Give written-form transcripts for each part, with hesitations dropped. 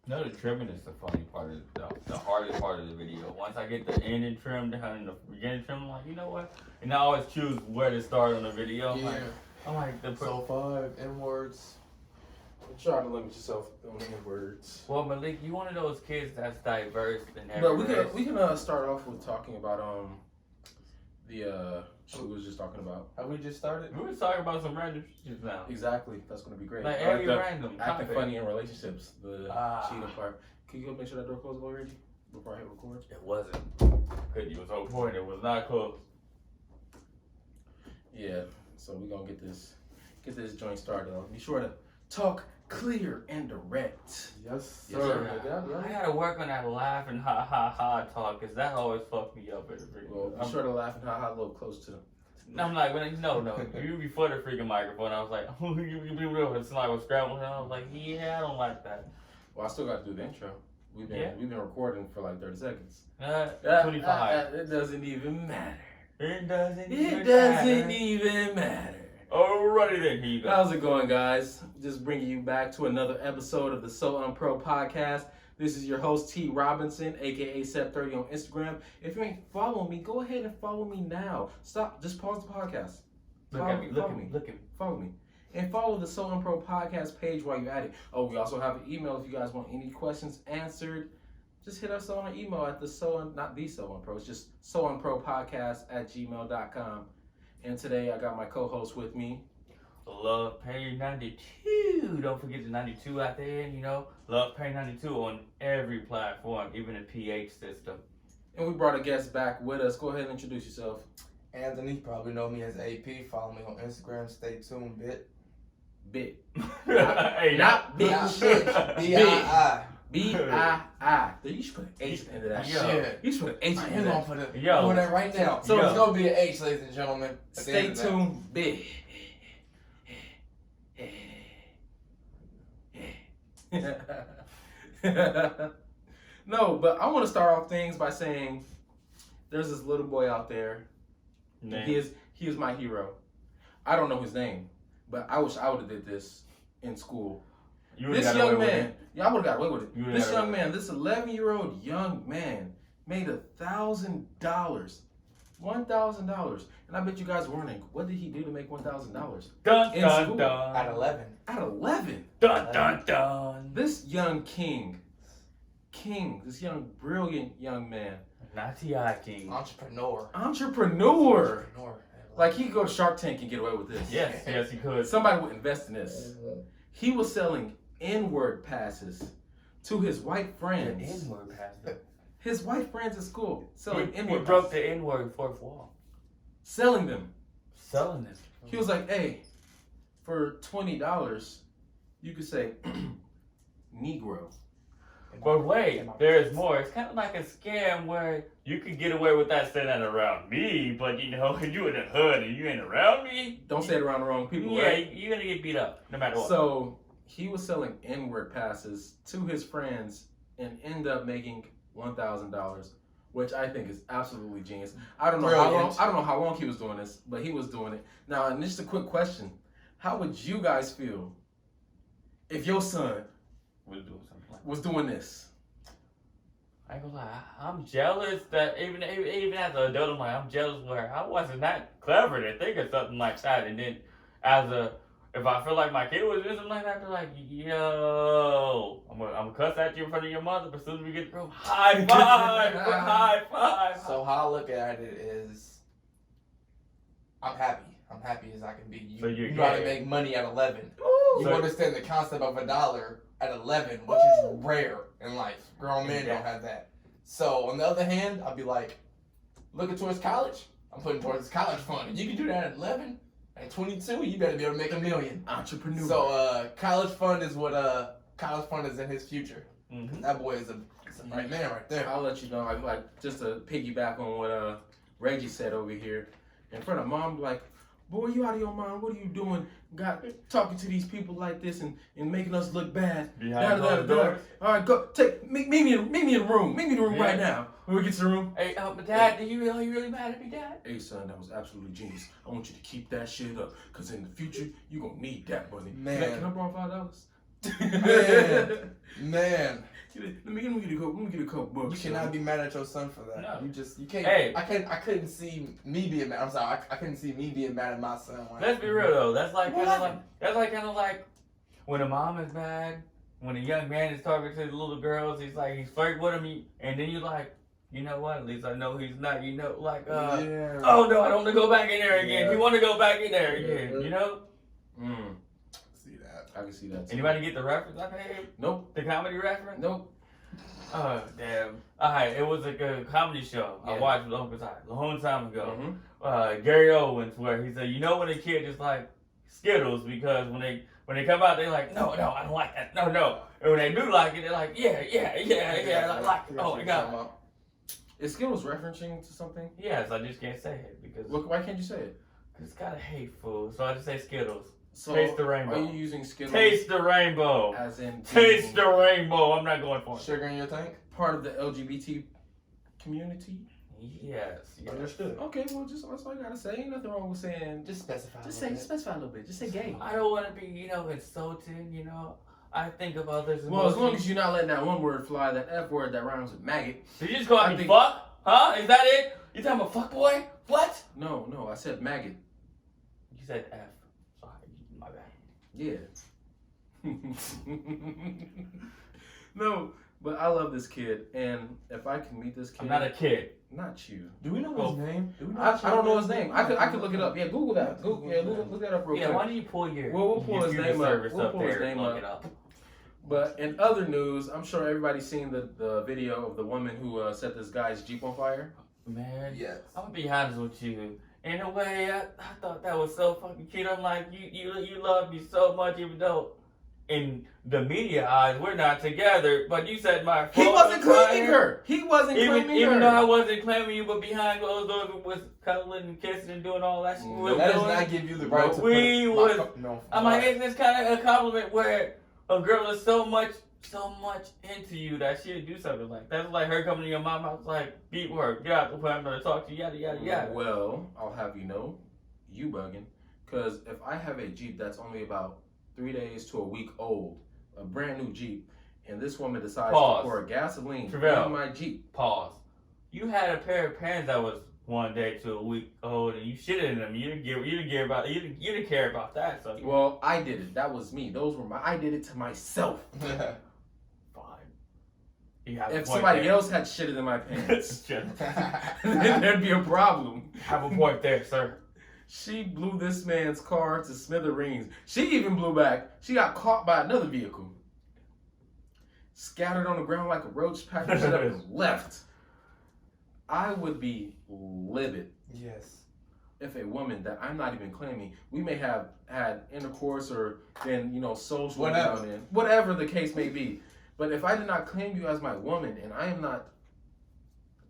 No, the trimming is the funny part of the hardest part of the video. Once I get the ending trimmed down and the beginning trim, I'm like, you know what? And I always choose where to start on the video. I'm like So 5 N words. Try to limit yourself on N words. Well, Malik, you one of those kids that's diverse and But everywhere. we can start off with talking about the shit we was just talking about. Have we just started? We were talking about some random shit just now. Exactly. That's gonna be great. Like every the random acting topic. funny in relationships, the cheating part. Can you go make sure that door closes already before I hit record? It wasn't. Cause you was on point. It was not close. Yeah. So we gonna get this joint started. Be sure to talk clear and direct. Yes, Yes, sir. sir. I gotta work on that laugh and ha ha ha talk, cause that always fucks me up at the freaking. Well, be sure to laugh and ha ha a little close to. I'm like, no. You before the freaking microphone, I was like, you be real. It's like I was scrambling. I was like, yeah, I don't like that. Well, I still got to do the intro. We've been recording for like 30 seconds. 25. It doesn't even matter. It doesn't even matter. Alrighty then, here you go. How's it going, guys? Just bringing you back to another episode of the Sounpropodcast. This is your host, T. Robinson, aka Sep30 on Instagram. If you ain't following me, go ahead and follow me now. Stop. Just pause the podcast. Look at me. Follow me. And follow the Sounpro podcast page while you're at it. Oh, we also have an email if you guys want any questions answered. Just hit us on an email at it's just sounpropodcast@gmail.com. And today I got my co-host with me. Love Pain 92. Don't forget the 92 out there, and Love Pain 92 on every platform, even the PH system. And we brought a guest back with us. Go ahead and introduce yourself. Anthony, probably know me as AP. Follow me on Instagram. Stay tuned, Bit. Hey, Not bit. B-I-I. B-I-I. You should put an H at the end of that Yo. shit. You should put an H at the end of that. I'm doing that right now. So Yo. it's going to be an H, ladies and gentlemen. At the Stay end of that. tuned, bit. No, but I want to start off things by saying there's this little boy out there. He is my hero. I don't know his name, but I wish I would have did this in school. This young man, I would have got away with it. This young man, this 11-year-old young man made $1,000. $1,000. And I bet you guys were wondering, what did he do to make $1,000? Dun, In dun, school. dun. At 11. At 11. Dun, dun, dun. This young king, this young, brilliant young man. Not T.I. King. Entrepreneur. Like, he could go to Shark Tank and get away with this. Yes, he could. Somebody would invest in this. He was selling N-word passes to his white friends. N-word pastor. His white friends at school selling He N-word broke passes. the N-word fourth wall. Selling them. Selling it. He was like, hey, for $20, you could say Negro. But wait, there's more. It's kind of like a scam where you could get away with that saying that around me, but you in the hood and you ain't around me. Don't say it around the wrong people, Yeah, right? you're gonna get beat up no matter what. So he was selling N-word passes to his friends and ended up making $1,000, which I think is absolutely genius. I don't know how long he was doing this, but he was doing it. Now, and just a quick question: how would you guys feel if your son We'll do something like was doing this? I ain't gonna lie, I'm jealous that even as an adult, I'm like, I'm jealous where I wasn't that clever to think of something like that. And then if I feel like my kid was doing something like that, I'd be like, yo, I'm gonna cuss at you in front of your mother, but as soon as we get through, high five, high five. So how I look at it is, I'm happy. I'm happy as I can be. So You know how to make money at 11. You So- understand the concept of $1 at 11, which is rare in life. Grown men don't have that. So on the other hand, I'll be like, looking towards college. I'm putting towards college fund. You can do that at 11. At 22, you better be able to make $1 million. Entrepreneur. So college fund is what college fund is in his future. Mm-hmm. That boy is a right man right there. I'll let you know. Like just to piggyback on what Reggie said over here in front of mom, like, boy, you out of your mind. What are you doing? Talking to these people like this and making us look bad. Behind closed doors. All right, go meet me in the room. Meet me in the room right now. When we get to the room. Hey, but Dad, are you really mad at me, Dad? Hey son, that was absolutely genius. I want you to keep that shit up, cause in the future you gonna need that money. Man. Can I borrow $5? Man. Let me get a couple bucks. You cannot be mad at your son for that. No. You can't. Hey. I couldn't see me being mad. I'm sorry. I couldn't see me being mad at my son. Like, Let's be real though. That's like What kind of happened? like kind of like when a mom is mad, when a young man is talking to the little girls, he's flirting with them, and then you're like, you know what? At least I know he's not. You know, like yeah. oh no, I don't want to go back in there again. Yeah. He want to go back in there again. Yeah. You know? See that? I can see that. Too. Anybody get the reference I made? Nope. The comedy reference? Nope. Oh damn! Alright, it was like a comedy show I Yeah. watched with Uncle Ty a long time ago. Mm-hmm. Gary Owens, where he said, you know when a kid just like Skittles because when they come out they're like, no, I don't like that, no. And when they do like it, they're like, yeah, I like it. Oh my god. Is Skittles referencing to something? Yes, I just can't say it because Why can't you say it? it's kind of hateful. So I just say Skittles. So Taste the rainbow. Are you using Skittles Taste the rainbow. as in Taste the rainbow. I'm not going for it. Sugar in your tank? part of the LGBT community? Yes. Understood. Okay, well, that's all you gotta say. Ain't nothing wrong with saying. Just specify. Specify a little bit. Just say gay. I don't want to be, insulting, I think of others. Well, as long as you're not letting that one word fly, that F word that rhymes with maggot. Did you just call I me think- fuck? Huh? Is that it? You talking about fuck boy? What? No, I said maggot. You said F. Sorry, my bad. Yeah. No, but I love this kid, and if I can meet this kid, I'm not a kid. not you. Do we know his name? I don't know his name. I could look it up. Yeah, Google that. Look that up real Yeah, quick. why don't you pull your We'll pull his computer name up. service We'll up pull his there and name look up. it up? But in other news, I'm sure everybody's seen the video of the woman who set this guy's Jeep on fire. Man, Yes. I'm gonna be honest with you. In a way, I thought that was so fucking cute. I'm like, you love me so much, even though in the media eyes we're not together. But you said my He phone wasn't was claiming fire. her. He wasn't claiming her. Even though I wasn't claiming you, but behind closed doors we was cuddling and kissing and doing all that shit. we was That does doing. not give you the right to We put was- no. I'm like, isn't this kind of a compliment where a girl is so much into you that she'd do something like that? That's like her coming to your mom house like, beat work, get out the way, I'm gonna talk to you, yada yada yada. Well, I'll have you know, you bugging, because if I have a Jeep that's only about 3 days to a week old, a brand new Jeep, and this woman decides Pause. to pour gasoline Travell. in my Jeep. Pause. You had a pair of pants that was 1 day to a week old, and you shitted in them. You didn't care about that. So Well, I did it. That was me. Those were I did it to myself. fine. You have a If point somebody there. else had shitted in my pants, Just then there'd be a problem. have a point there, sir. She blew this man's car to smithereens. She even blew back. She got caught by another vehicle. Scattered on the ground like a roach, packed her shit up and left. I would be livid Yes. if a woman that I'm not even claiming, we may have had intercourse or been, social Whatever. now and then, whatever the case may be. But if I did not claim you as my woman and I'm not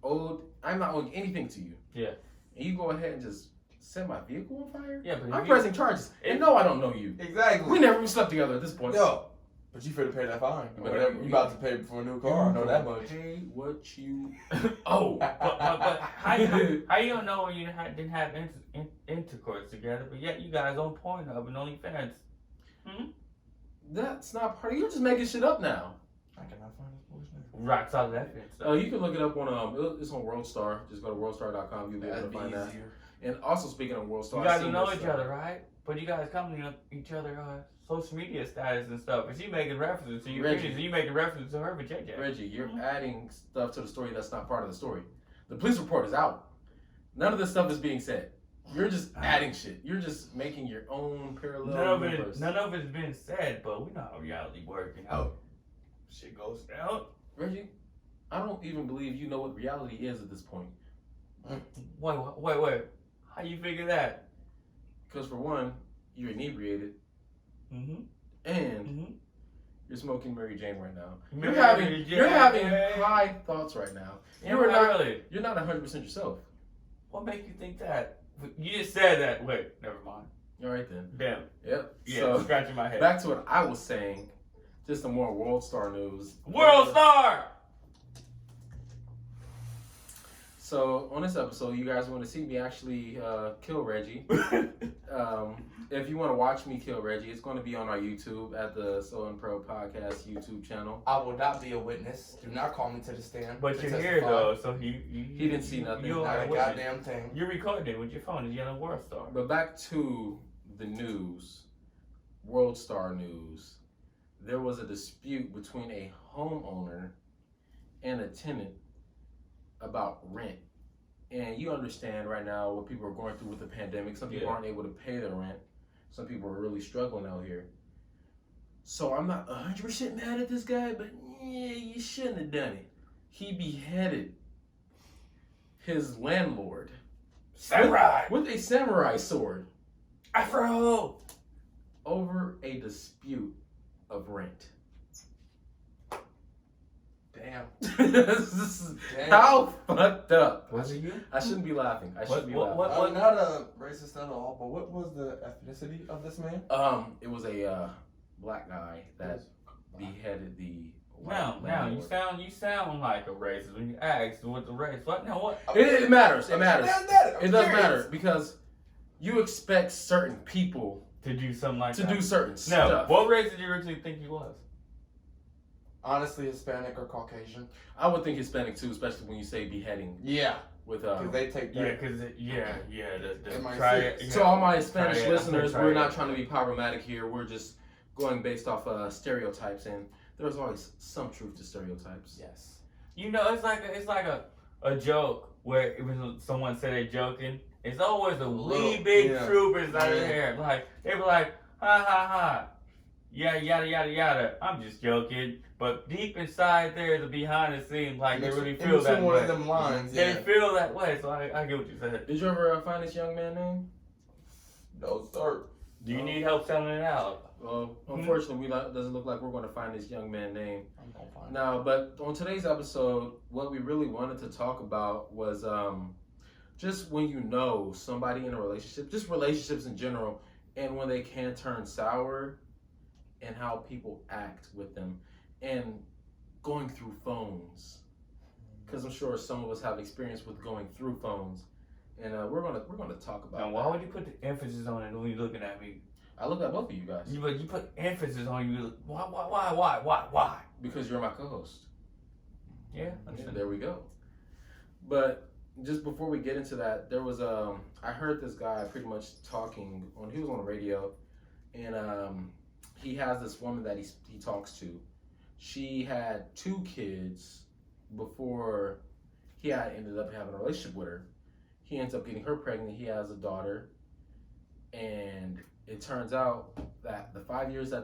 owing anything to you. Yeah. And you go ahead and just set my vehicle on fire? Yeah, but I'm if you- pressing charges. And no, I don't know you. Exactly. We never even slept together at this point. Yo, but you finna pay that fine. But Whatever. you- You about to pay for a new car. I know that much. Pay what you. Oh, but how you don't know when you didn't have intercourse together, but yet you guys on Pornhub and OnlyFans? That's not part of. You're just making shit up now. I cannot find this bullshit. Rock solid evidence. You can look it up on it's on WorldStar. Just go to worldstar.com. You'll be able to That'd be find that. easier. And also speaking of WorldStar, You I guys seen know this, each other, right? But you guys come to each other social media status and stuff. And she making references to your Reggie. penis, and you making references to her vajayjay. Reggie, you're adding stuff to the story that's not part of the story. The police report is out. None of this stuff is being said. You're just adding shit. You're just making your own parallel universe. None of it's been said, but we know how reality works and how shit goes down. Reggie, I don't even believe you know what reality is at this point. Wait. How you figure that? Because for one, you're inebriated, Mm-hmm. and you're smoking Mary Jane right now. Mary You're having Jane. high thoughts right now. Yeah, not really. You're not 100% yourself. What makes you think that? You just said that. Wait, never mind. All right then. Damn. Yep. Yeah, So scratching my head. back to what I was saying. Just some more WorldStar news. World Star. So on this episode, you guys want to see me actually kill Reggie. If you want to watch me kill Reggie, it's going to be on our YouTube at the Sounpropodcast YouTube channel. I will not be a witness. Do not call me to the stand. But to you're testify. here though, so He didn't see nothing. You Not are a goddamn thing. You're recording it with your phone. It's Yellow World Star. But back to the news, World Star news. There was a dispute between a homeowner and a tenant about rent. And you understand right now what people are going through with the pandemic. Some people aren't able to pay their rent. Some people are really struggling out here. So I'm not 100% mad at this guy, but yeah, you shouldn't have done it. He beheaded his landlord. Samurai! With a samurai sword. Afro! Over a dispute of rent. Damn. This is Damn. how fucked up. Was it you? I shouldn't be laughing. I shouldn't be laughing. I'm not a racist at all, but what was the ethnicity of this man? It was a black guy that beheaded the Now, landlord. you sound like a racist when you ask what the race. What now? What? It matters. It matters. It does curious. matter because you expect certain people To do something like to that. do certain No. stuff. What race did you originally think he was? Honestly, Hispanic or Caucasian. I would think Hispanic too, especially when you say beheading Yeah, with because they take Yeah, that. because the Am I triad. So all my Spanish Triad, listeners, triad. we're not trying to be problematic here. We're just going based off stereotypes, and there's always some truth to stereotypes. Yes. You know, it's like a joke where when someone say they're joking, it's always a wee big troopers out there. Like they be like, ha ha ha, yeah, yada yada yada. I'm just joking, but deep inside there, the behind the scenes, like they really feel that one way. of them lines. They Yeah. feel that way, so I get what you said. Did you ever find this young man name? No, sir. Do you need help selling it out? Well, unfortunately, doesn't look like we're going to find this young man name. I'm gonna find No, but on today's episode, what we really wanted to talk about was just when you know somebody in a relationship, just relationships in general, and when they can turn sour, and how people act with them, and going through phones. Because I'm sure some of us have experience with going through phones, and we're gonna talk about. Now, why would you put the emphasis on it when you're looking at me? I look at both of you guys. You put emphasis on you. Why? Because you're my co-host. Yeah, And there we go. But just before we get into that, there was I heard this guy pretty much talking on. He was on the radio, and he has this woman that he talks to. She had 2 kids before he had ended up having a relationship with her. He ends up getting her pregnant. He has a daughter, and it turns out that the 5 years that